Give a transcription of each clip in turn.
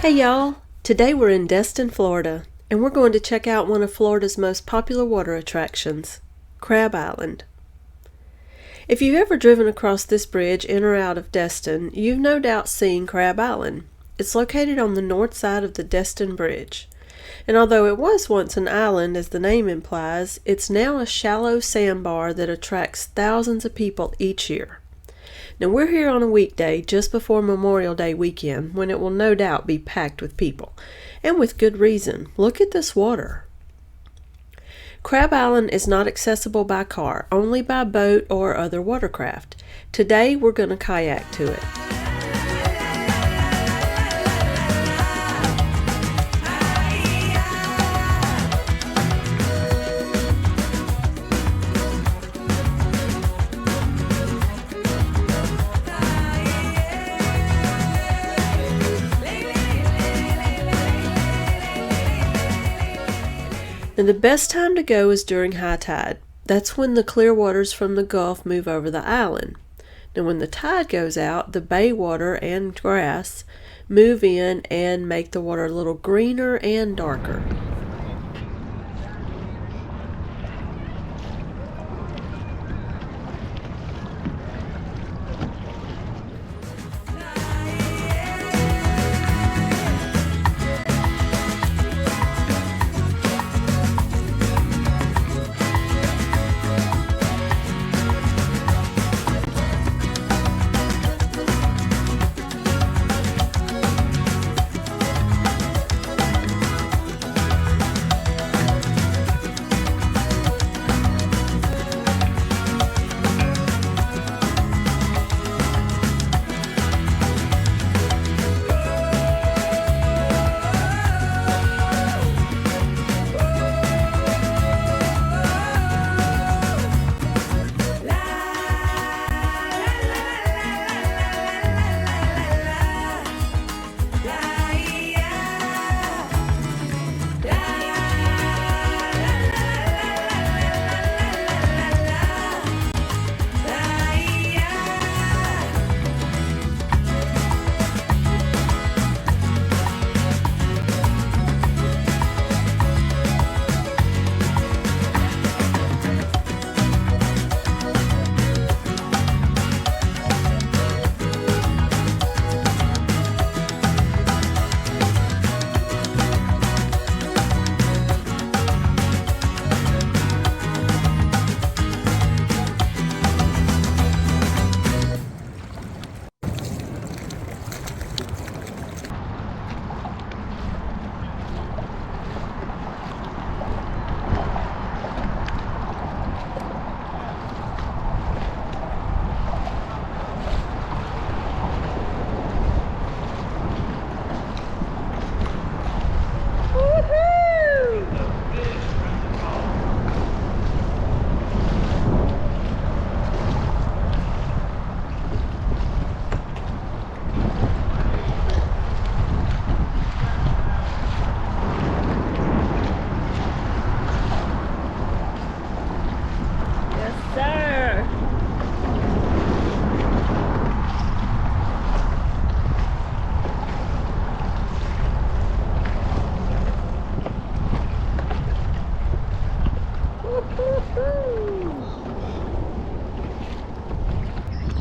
Hey y'all! Today we're in Destin, Florida, and we're going to check out one of Florida's most popular water attractions, Crab Island. If you've ever driven across this bridge in or out of Destin, you've no doubt seen Crab Island. It's located on the north side of the Destin Bridge, and although it was once an island as the name implies, it's now a shallow sandbar that attracts thousands of people each year. Now we're here on a weekday just before Memorial Day weekend when it will no doubt be packed with people, and with good reason. Look at this water. Crab Island is not accessible by car, only by boat or other watercraft. Today we're going to kayak to it. Now the best time to go is during high tide. That's when the clear waters from the Gulf move over the island. Now when the tide goes out, the bay water and grass move in and make the water a little greener and darker.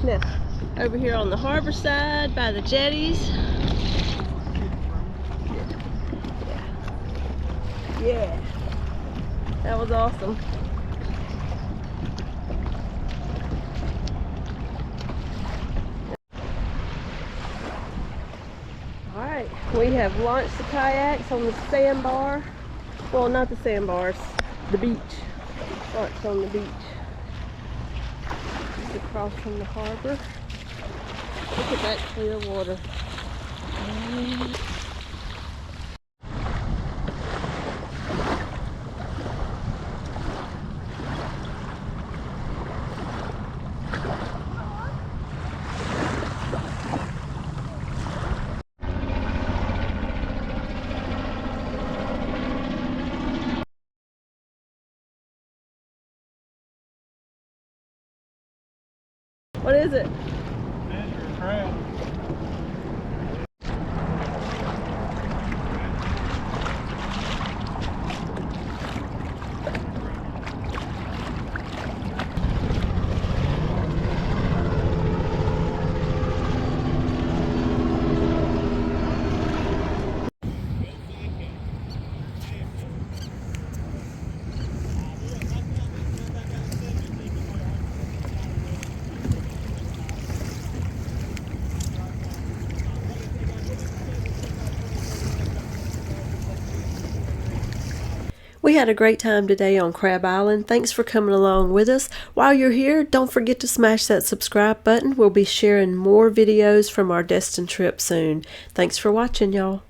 Now, over here on the harbor side by the jetties. Yeah, that was awesome. Alright, we have launched the kayaks on the sandbar. Well, not the sandbars, the beach. Launched on the beach. Across from the harbor. Look at that clear water. What is it? Measure a crab. We had a great time today on Crab Island. Thanks for coming along with us. While you're here, don't forget to smash that subscribe button. We'll be sharing more videos from our Destin trip soon. Thanks for watching, y'all.